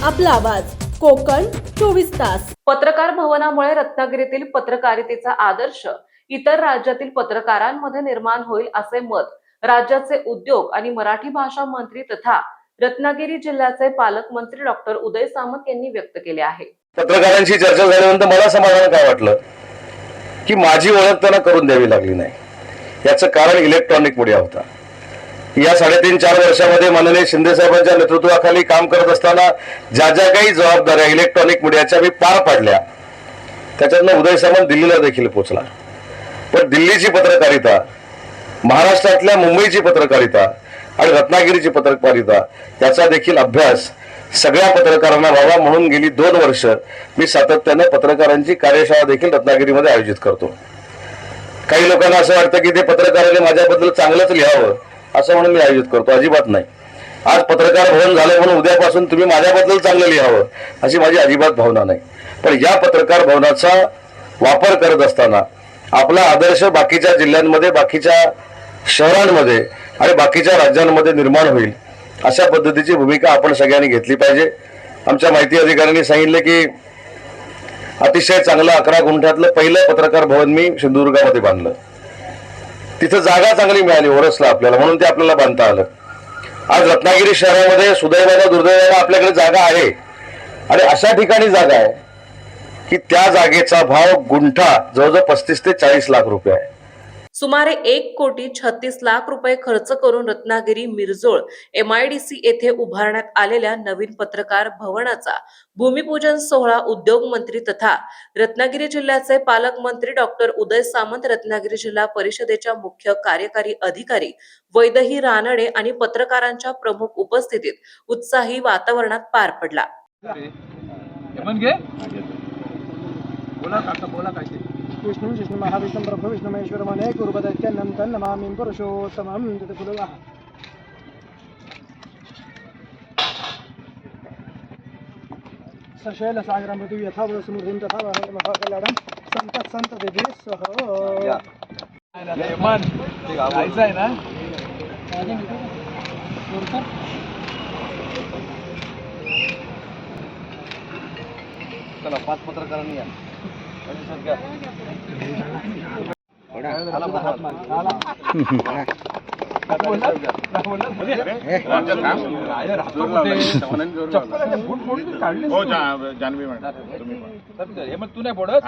आपला आवाज कोकण 24 तास। पत्रकार भवनामुळे रत्नागिरीतील पत्रकारितेचा आदर्श इतर राज्यातील पत्रकारांमध्ये निर्माण होईल असे मत राज्याचे उद्योग आणि मराठी भाषा मंत्री तथा रत्नागिरी जिल्ह्याचे पालकमंत्री डॉक्टर उदय सामंत यांनी व्यक्त केले आहे। पत्रकारांशी चर्चा झाल्यानंतर मला समाधान काय वाटलं की माझी ओळख त्यांना करून द्यावी लागली नाही। याचं कारण इलेक्ट्रॉनिक मीडिया होता। या 3.5-4 वर्षामध्ये माननीय शिंदे साहेबांच्या नेतृत्वाखाली काम करत असताना ज्या ज्या काही जबाबदाऱ्या इलेक्ट्रॉनिक मीडियाच्या मी पार पाडल्या त्याच्यातनं उदय सामंत दिल्लीला देखील पोहोचला। पण दिल्लीची पत्रकारिता, महाराष्ट्रातल्या मुंबईची पत्रकारिता आणि रत्नागिरीची पत्रकारिता याचा देखील अभ्यास सगळ्या पत्रकारांना व्हावा म्हणून गेली 2 वर्ष मी सातत्याने पत्रकारांची कार्यशाळा देखील रत्नागिरीमध्ये आयोजित करतो। काही लोकांना असं वाटतं की ते पत्रकारांनी माझ्याबद्दल चांगलंच लिहावं असं म्हणून मी आयोजित करतो। अजिबात नाही। आज पत्रकार भवन झालं म्हणून उद्यापासून तुम्ही माझ्याबद्दल चांगलं लिहावं अशी माझी अजिबात भावना नाही। पण या पत्रकार भवनाचा वापर करत असताना आपला आदर्श बाकीच्या जिल्ह्यांमध्ये, बाकीच्या शहरांमध्ये आणि बाकीच्या राज्यांमध्ये निर्माण होईल अशा पद्धतीची भूमिका आपण सगळ्यांनी घेतली पाहिजे। आमच्या माहिती अधिकाऱ्यांनी सांगितले की अतिशय चांगलं 11 गुंठ्यातलं पहिलं पत्रकार भवन मी सिंधुदुर्गामध्ये बांधलं। तिथं जागा चांगली मिळाली ओरसला आपल्याला, म्हणून ते आपल्याला बांधता आलं। आज रत्नागिरी शहरामध्ये सुदैवानं दुर्दैवानं आपल्याकडे जागा आहे आणि अशा ठिकाणी जागा आहे की त्या जागेचा भाव गुंठा जवळजवळ 35 ते 40 लाख रुपये आहे। सुमारे 1,36,00,000 रुपये खर्च करून रत्नागिरी मिरजोळ MIDC येथे उभारण्यात आलेल्या नवीन पत्रकार भवनाचा भूमिपूजन सोहळा उद्योग मंत्री तथा रत्नागिरी जिल्ह्याचे पालकमंत्री डॉक्टर उदय सामंत, रत्नागिरी जिल्हा परिषदेच्या मुख्य कार्यकारी अधिकारी वैदही रानडे आणि पत्रकारांच्या प्रमुख उपस्थितीत उत्साही वातावरणात पार पडला। विष्णु विष्णु महाविष्णु प्रभु विष्णु महेश्वर मने कुरुपदैत्यन्नं तन्नमामि पुरुषोत्तमं तत्कुलः सशैल सागरं मृदु यथा समुद्रं तथा महाकल्याणं संत संत देवी सह मन जायचं आहे ना। चला 5 पत्रकारांनी या। तू नाही पडत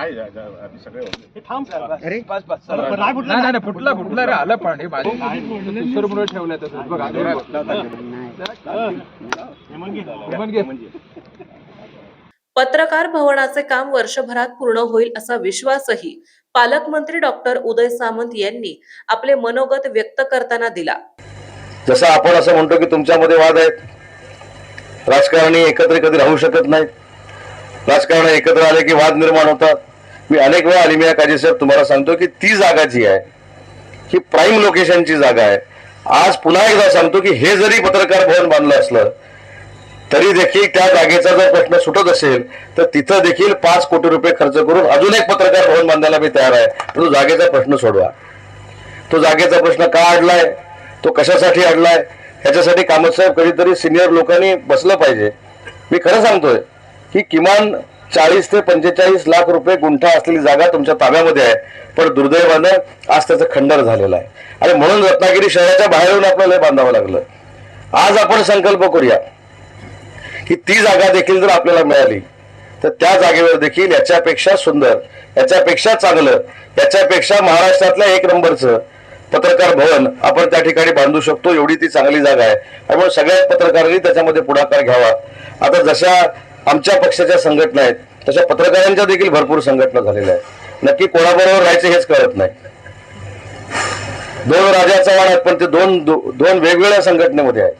फुटला रे आलं पाणी ठेवलं पत्रकार भवनाचे काम वर्षभरात पूर्ण होईल असा विश्वासही पालकमंत्री डॉक्टर उदय सामंत यांनी आपले मनोगत व्यक्त करताना दिला। जसं आपण असं म्हणतो की तुमच्यामध्ये वाद आहेत, राजकारणी एकत्र कधी राहू शकत नाहीत, राजकारणी एकत्र आले की वाद निर्माण होतात। मी अनेक वेळा अलिमिया काजी साहेब तुम्हाला सांगतो की ती जागा जी आहे ही प्राईम लोकेशनची जागा आहे। आज पुन्हा एकदा सांगतो की हे जरी पत्रकार भवन बांधलं असलं तरी देखील त्या जागेचा जर प्रश्न सुटत असेल तर तिथं देखील 5 कोटी रुपये खर्च करून अजून एक पत्रकार भवन बांधायला मी तयार आहे। तो जागेचा प्रश्न सोडवा। तो जागेचा प्रश्न का अडलाय, तो कशासाठी अडलाय, ह्याच्यासाठी कामत साहेब कधीतरी सिनियर लोकांनी बसलं पाहिजे। मी खरं सांगतोय की किमान 40 ते 45 लाख रुपये गुंठा असलेली जागा तुमच्या ताब्यामध्ये आहे, पण दुर्दैवानं आज त्याचं खंडन झालेलं आहे आणि म्हणून रत्नागिरी शहराच्या बाहेरून आपल्याला बांधावं लागलं। आज आपण संकल्प करूया की ती जागा देखील जर आपल्याला मिळाली तर त्या जागेवर देखील याच्यापेक्षा सुंदर, याच्यापेक्षा चांगलं, याच्यापेक्षा महाराष्ट्रातल्या 1 नंबरचं पत्रकार भवन आपण त्या ठिकाणी बांधू शकतो। एवढी ती चांगली जागा आहे त्यामुळे सगळ्याच पत्रकारांनी त्याच्यामध्ये पुढाकार घ्यावा। आता जशा आमच्या पक्षाच्या संघटना आहेत तशा पत्रकारांच्या देखील भरपूर संघटना झालेल्या आहेत। नक्की कोणाबरोबर राहायचं हेच कळत नाही। 2 राजा चव्हाण आहेत पण ते दोन वेगवेगळ्या संघटनेमध्ये आहेत।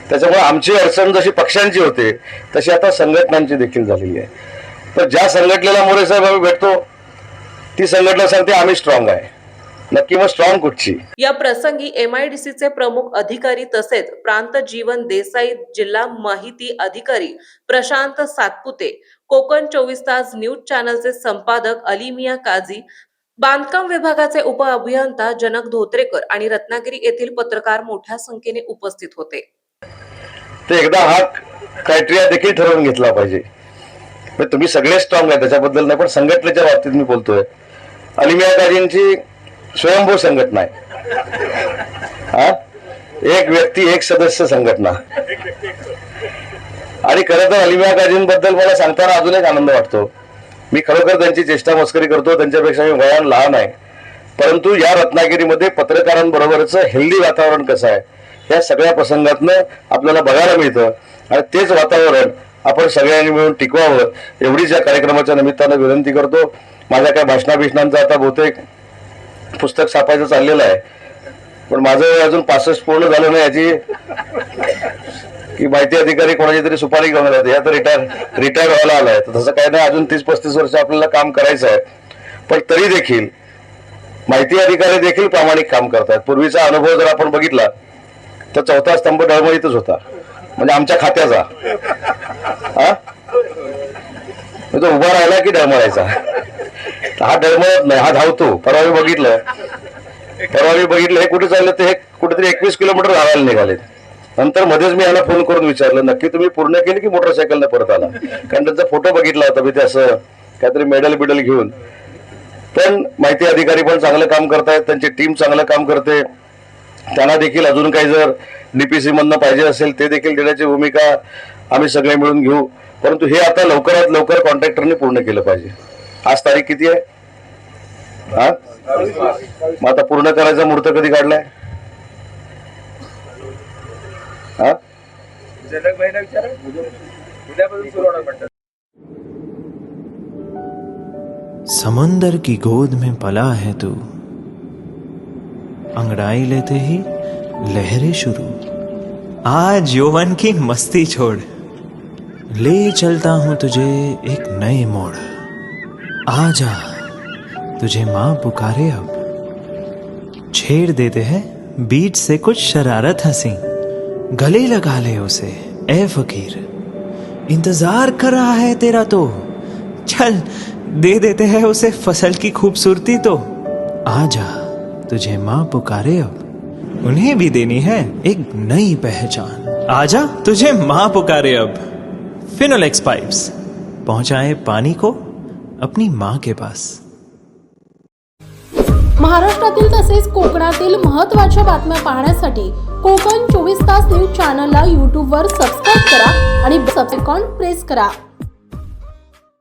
त्याच्यामुळे आमची अडचण जशी पक्षांची होते तशी आता संघटनांची देखील झालेली आहे। तर ज्या संघटनेला मोरे साहेब आम्ही भेटतो ती संघटना सांगते आम्ही स्ट्रॉंग आहे। नक्की मग स्ट्रॉंग कुठची? या प्रसंगी MIDCचे प्रमुख अधिकारी तसेच प्रांत जीवन देसाई, जिल्हा माहिती अधिकारी प्रशांत सातपुते, कोकण 24 तास न्यूज चॅनलचे संपादक अलिमिया काझी, बांधकाम विभागाचे उप अभियंता जनक धोत्रेकर आणि रत्नागिरी येथील पत्रकार मोठ्या संख्येने उपस्थित होते। ते एकदा हाक क्रायटेरिया देखील ठरवून घेतला पाहिजे. म्हणजे तुम्ही सगळे स्ट्रॉंग आहे त्याच्याबद्दल नाही, पण संघटनेच्या बाबतीत मी बोलतोय. अलिमिया काजींची स्वयंभू संघटना आहे, एक व्यक्ती एक सदस्य संघटना. आणि खरं तर अलिमिया काजींबद्दल मला सांगताना अजून एक आनंद वाटतो. मी खरोखर त्यांची चेष्टा मस्करी करतो, त्यांच्यापेक्षा मी वयान लहान आहे, परंतु या रत्नागिरीमध्ये पत्रकारांबरोबरचं हेल्दी वातावरण कसं आहे या सगळ्या प्रसंगातनं आपल्याला बघायला मिळतं. आणि तेच वातावरण आपण सगळ्यांनी मिळून टिकवावं एवढीच या कार्यक्रमाच्या निमित्तानं विनंती करतो. माझ्या काय भाषणाभिषणांचं आता बहुतेक पुस्तक छापायचं चाललेलं आहे, पण माझं वय अजून 65 पूर्ण झालं नाही याची की माहिती अधिकारी कोणाची तरी सुपारी घेऊन आले, या तर रिटायर व्हायला आलाय. तर तसं काही नाही, अजून 30-35 वर्ष आपल्याला काम करायचं आहे. पण तरी देखील माहिती अधिकारी देखील प्रामाणिक काम करतात. पूर्वीचा अनुभव जर आपण बघितला तर चौथा स्तंभ डळमळीतच होता, म्हणजे आमच्या खात्याचा. तो उभा राहिला की डळमळायचा. हा डळमळत नाही, हा धावतो. परवा मी बघितलं हे कुठे चाललं, ते हे कुठेतरी 21 किलोमीटर धावायला निघालेत. नंतर मध्येच मी याला फोन करून विचारलं नक्की तुम्ही पूर्ण केली की मोटरसायकलने परत आला, कारण त्यांचा फोटो बघितला होता मी, ते असं काहीतरी मेडल बिडल घेऊन. पण माहिती अधिकारी पण चांगलं काम करतायत, त्यांची टीम चांगलं काम करते. त्यांना देखील अजून काही जर डीपीसी मधनं पाहिजे असेल ते देखील देण्याची भूमिका आम्ही सगळे मिळून घेऊ. परंतु हे आता लवकरात लवकर कॉन्ट्रॅक्टरने पूर्ण केलं पाहिजे. आज तारीख किती आहे? मग आता पूर्ण करायचा मुहूर्त कधी काढलाय? समंदर की गोद में पला है तू, अंगड़ाई लेते ही लहरें शुरू. आज यौवन की मस्ती छोड़, ले चलता हूं तुझे एक नए मोड़. आजा तुझे माँ पुकारे अब, छेड़ देते हैं बीट से कुछ शरारत हंसी. गले लगा ले उसे ए फकीर, इंतजार कर रहा है तेरा तो. चल दे देते हैं उसे फसल की खूबसूरती तो. आजा तुझे माँ पुकारे अब, उन्हें भी देनी है एक नई पहचान. आजा तुझे माँ पुकारे अब. फिनोलेक्स पाइप्स पहुंचाए पानी को अपनी माँ के पास. महाराष्ट्रातील तसेच कोकणातील महत्त्वाच्या बातम्या पाहण्यासाठी कोकण 24 तास न्यूज चॅनलला यूट्यूबवर सबस्क्राईब करा आणि बेल आयकॉन प्रेस करा.